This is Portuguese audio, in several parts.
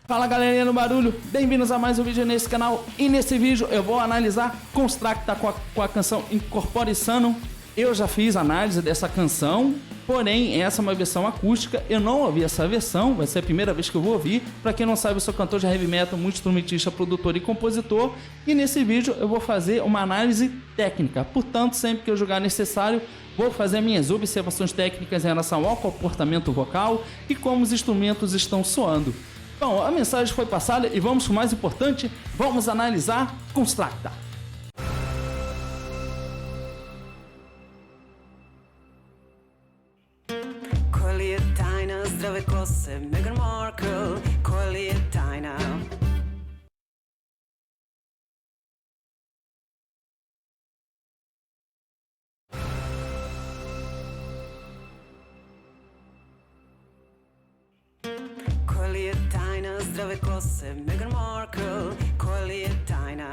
Fala galerinha do barulho, bem-vindos a mais um vídeo nesse canal. E nesse vídeo eu vou analisar Constracta com a canção Incorpore Sano. Eu já fiz análise dessa canção, porém essa é uma versão acústica. Eu não ouvi essa versão, vai ser a primeira vez que eu vou ouvir. Pra quem não sabe, eu sou cantor de heavy metal, multi-instrumentista, produtor e compositor. E nesse vídeo eu vou fazer uma análise técnica. Portanto, sempre que eu julgar necessário, vou fazer minhas observações técnicas em relação ao comportamento vocal e como os instrumentos estão soando. Bom, a mensagem foi passada e vamos para o mais importante, vamos analisar Constracta. Kolje tajna, zdrave kose, Meghan Markle, kolje tajna. Kolje tajna, zdrave kose, Meghan Markle, kolje tajna.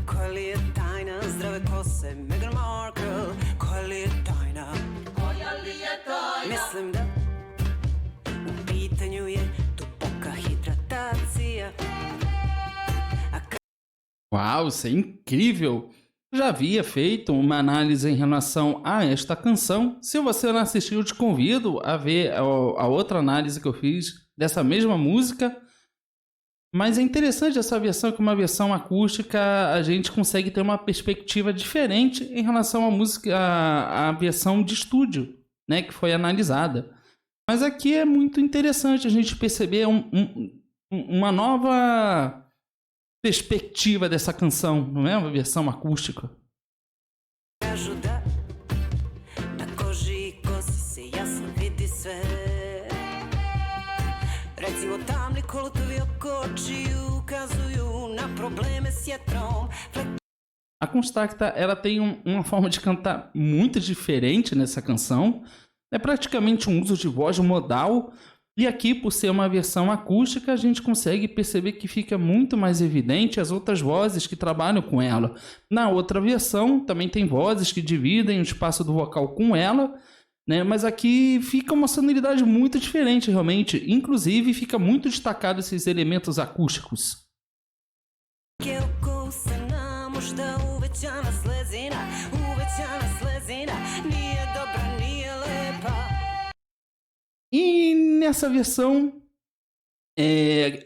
Kolje tajna, zdrave kose, Meghan Markle, kolje tajna. Mislim da u pitanju je duboka hidratacija. Uau, isso é incrível! Já havia feito uma análise em relação a esta canção. Se você não assistiu, eu te convido a ver a outra análise que eu fiz dessa mesma música. Mas é interessante essa versão, que é uma versão acústica, a gente consegue ter uma perspectiva diferente em relação à música, à versão de estúdio, né, que foi analisada. Mas aqui é muito interessante a gente perceber uma nova perspectiva dessa canção, não é uma versão acústica. Kažu da na koži I kosi se jasno vidi sve. Recimo tamni kolotovi oko očiju ukazuju na probleme s jetrom. A Constracta, ela tem uma forma de cantar muito diferente nessa canção. É praticamente um uso de voz modal. E aqui, por ser uma versão acústica, a gente consegue perceber que fica muito mais evidente as outras vozes que trabalham com ela. Na outra versão, também tem vozes que dividem o espaço do vocal com ela, né? Mas aqui fica uma sonoridade muito diferente, realmente. Inclusive, fica muito destacado esses elementos acústicos. E nessa versão,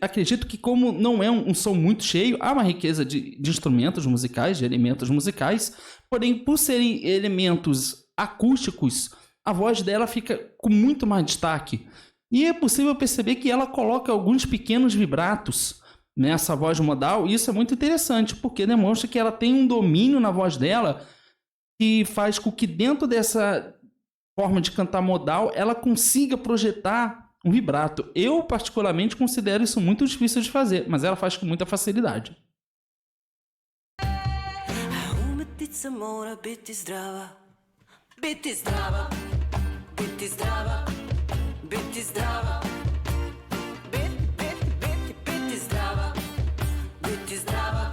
acredito que como não é um som muito cheio, há uma riqueza de instrumentos musicais, de elementos musicais, porém por serem elementos acústicos, a voz dela fica com muito mais destaque. E é possível perceber que ela coloca alguns pequenos vibratos nessa voz modal, e isso é muito interessante, porque demonstra que ela tem um domínio na voz dela que faz com que dentro dessa forma de cantar modal, ela consiga projetar um vibrato. Eu, particularmente, considero isso muito difícil de fazer, mas ela faz com muita facilidade. Umetnica mora biti zdrava, biti zdrava, biti zdrava, biti zdrava, biti zdrava, biti zdrava.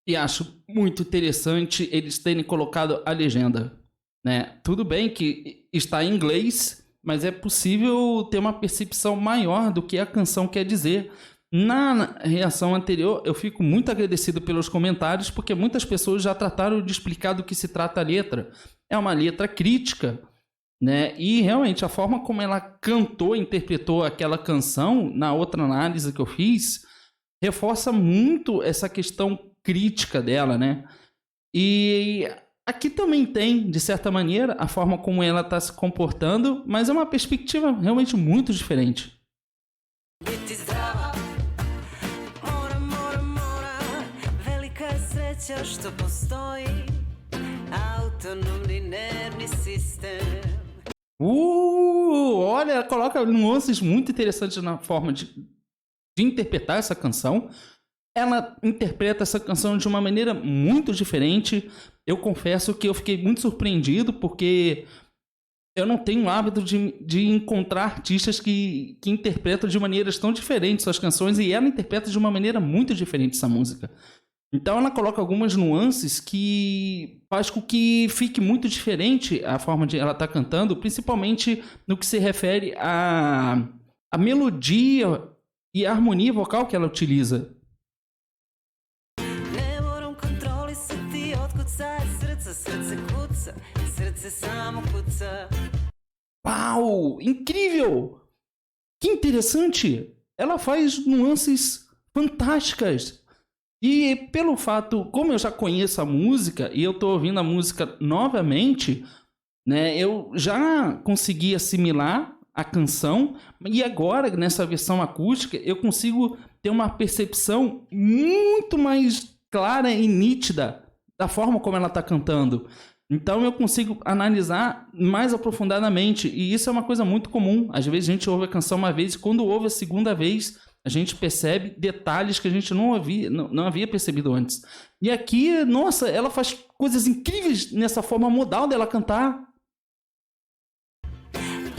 E acho muito interessante eles terem colocado a legenda. Né? Tudo bem que está em inglês, mas é possível ter uma percepção maior do que a canção quer dizer. Na reação anterior, eu fico muito agradecido pelos comentários, porque muitas pessoas já trataram de explicar do que se trata a letra. É uma letra crítica, né? E realmente a forma como ela cantou, interpretou aquela canção, na outra análise que eu fiz, reforça muito essa questão crítica dela, né? E aqui também tem, de certa maneira, a forma como ela está se comportando, mas é uma perspectiva realmente muito diferente. Olha, ela coloca nuances muito interessantes na forma de interpretar essa canção. Ela interpreta essa canção de uma maneira muito diferente. Eu confesso que eu fiquei muito surpreendido, porque eu não tenho o hábito de encontrar artistas que interpretam de maneiras tão diferentes suas canções, e ela interpreta de uma maneira muito diferente essa música. Então ela coloca algumas nuances que faz com que fique muito diferente a forma de ela estar cantando, principalmente no que se refere a melodia e a harmonia vocal que ela utiliza. Ne moram kontrolisati otkud sad srce, srce kuca, srce samo kuca. Uau, incrível! Que interessante! Ela faz nuances fantásticas. E pelo fato, como eu já conheço a música e eu tô ouvindo a música novamente, né, eu já consegui assimilar a canção e agora, nessa versão acústica, eu consigo ter uma percepção muito mais clara e nítida da forma como ela está cantando. Então eu consigo analisar mais aprofundadamente, e isso é uma coisa muito comum. Às vezes a gente ouve a canção uma vez e quando ouve a segunda vez, a gente percebe detalhes que a gente não havia percebido antes. E aqui, nossa, ela faz coisas incríveis nessa forma modal dela cantar.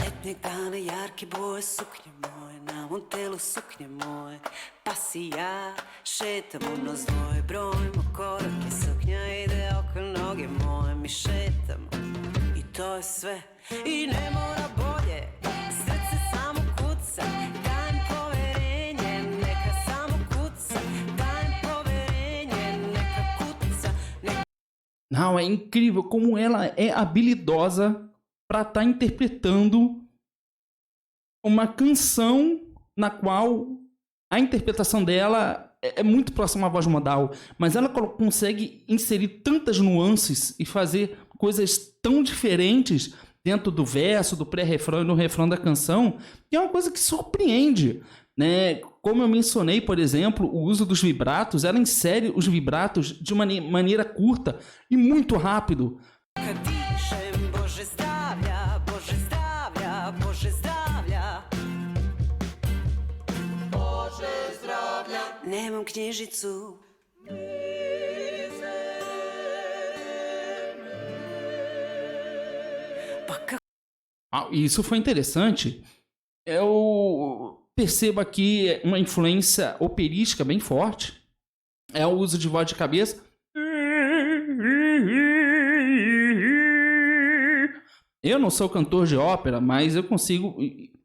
Letnjeg dana jarke boje suknje moje, na mom telu suknje moje. Pa si ja šetamo nos dvoje, brojimo korake, suknja ide oko noge moje. Mi šetamo i to je sve i ne mora bolje. Srce samo kuca, dajem poverenje, neka samo kuca. Dajem poverenje, neka kuca, neka... Não, é incrível como ela é habilidosa para estar interpretando uma canção na qual a interpretação dela é muito próxima à voz modal, mas ela consegue inserir tantas nuances e fazer coisas tão diferentes dentro do verso, do pré-refrão e no refrão da canção, que é uma coisa que surpreende, né? Como eu mencionei, por exemplo, o uso dos vibratos, ela insere os vibratos de uma maneira curta e muito rápido. Kad dišem, Bože zdravlja, Bože zdravlja, Bože zdravlja. Bože zdravlja. Nemam knjižicu. Pa kako... Isso foi interessante. Eu percebo aqui uma influência operística bem forte. É o uso de voz de cabeça. Eu não sou cantor de ópera, mas eu consigo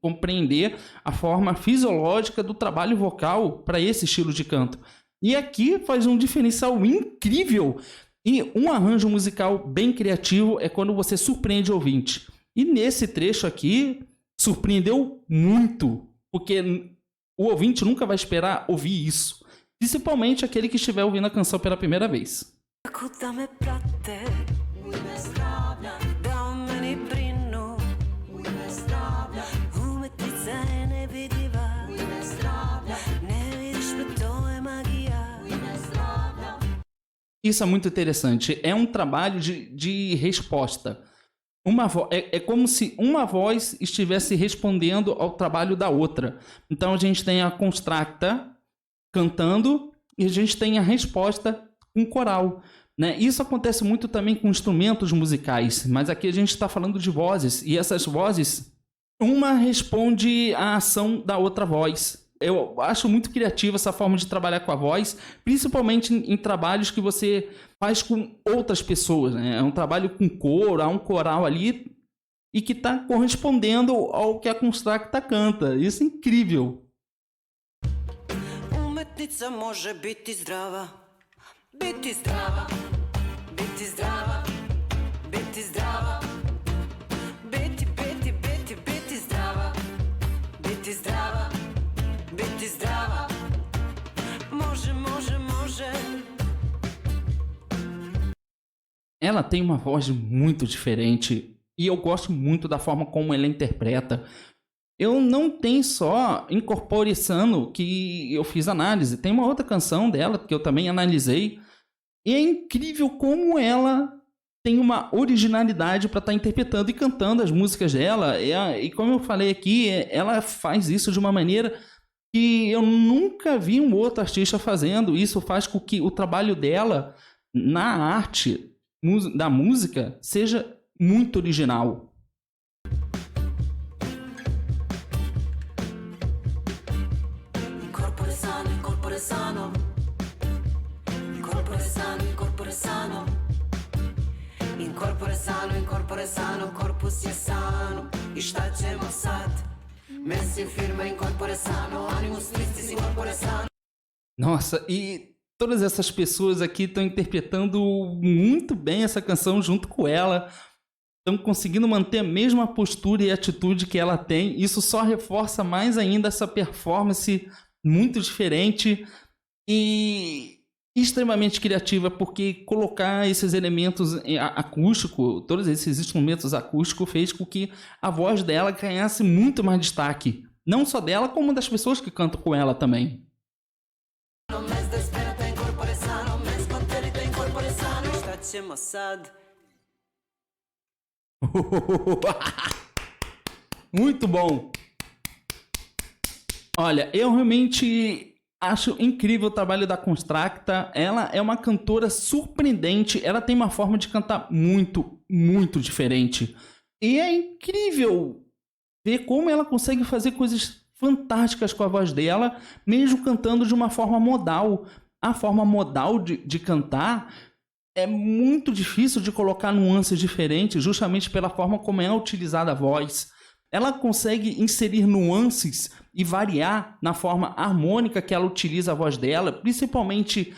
compreender a forma fisiológica do trabalho vocal para esse estilo de canto. E aqui faz um diferencial incrível. E um arranjo musical bem criativo é quando você surpreende o ouvinte. E nesse trecho aqui, surpreendeu muito, porque o ouvinte nunca vai esperar ouvir isso. Principalmente aquele que estiver ouvindo a canção pela primeira vez. Kako da me prate, u ime zdravlja, da o meni brinu, u ime zdravlja, umetnica je nevidljiva, u ime zdravlja, ne vidiš pa to je magija, u ime zdravlja. Isso é muito interessante. É um trabalho de resposta. É como se uma voz estivesse respondendo ao trabalho da outra. Então a gente tem a Constracta cantando e a gente tem a resposta com coral, né? Isso acontece muito também com instrumentos musicais, mas aqui a gente está falando de vozes, e essas vozes, uma responde à ação da outra voz. Eu acho muito criativa essa forma de trabalhar com a voz, principalmente em trabalhos que você faz com outras pessoas, né? É um trabalho com coro, há um coral ali, e que está correspondendo ao que a Constracta canta. Isso é incrível. Umetnica može biti zdrava, biti zdrava, biti zdrava, biti zdrava, biti zdrava, biti zdrava, biti zdrava, može, može, može. Ela tem uma voz muito diferente e eu gosto muito da forma como ela interpreta. Eu não tenho só Incorpore Sano que eu fiz análise, tem uma outra canção dela que eu também analisei. E é incrível como ela tem uma originalidade para estar interpretando e cantando as músicas dela. E como eu falei aqui, ela faz isso de uma maneira que eu nunca vi um outro artista fazendo. Isso faz com que o trabalho dela na arte da música seja muito original. Incorpore sano, incorpore sano. Incorpore sano, incorpore sano. Incorpore sano, incorpore sano. Korpus je sano. I šta ćemo sad? Messi firma in corpore sano, animus tristis in corpore sano. Nossa, e todas essas pessoas aqui estão interpretando muito bem essa canção junto com ela. Estão conseguindo manter a mesma postura e atitude que ela tem. Isso só reforça mais ainda essa performance muito diferente e extremamente criativa, porque colocar esses elementos acústicos, todos esses instrumentos acústicos, fez com que a voz dela ganhasse muito mais destaque. Não só dela, como das pessoas que cantam com ela também. Muito bom! Olha, eu realmente acho incrível o trabalho da Constracta. Ela é uma cantora surpreendente. Ela tem uma forma de cantar muito, muito diferente. E é incrível ver como ela consegue fazer coisas fantásticas com a voz dela, mesmo cantando de uma forma modal. A forma modal de cantar é muito difícil de colocar nuances diferentes, justamente pela forma como é utilizada a voz. Ela consegue inserir nuances e variar na forma harmônica que ela utiliza a voz dela, principalmente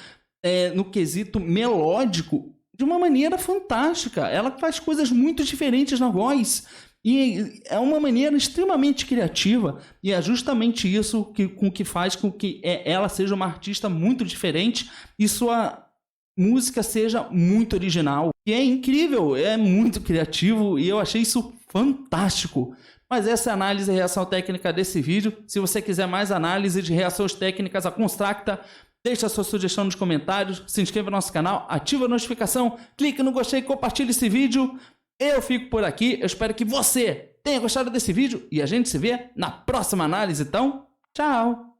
no quesito melódico, de uma maneira fantástica. Ela faz coisas muito diferentes na voz e é uma maneira extremamente criativa, e é justamente isso que faz com que ela seja uma artista muito diferente e sua música seja muito original. E é incrível, é muito criativo e eu achei isso fantástico. Mas essa é a análise e reação técnica desse vídeo. Se você quiser mais análise de reações técnicas à Constracta, deixe a sua sugestão nos comentários, se inscreva no nosso canal, ative a notificação, clique no gostei e compartilhe esse vídeo. Eu fico por aqui, eu espero que você tenha gostado desse vídeo e a gente se vê na próxima análise. Então, tchau!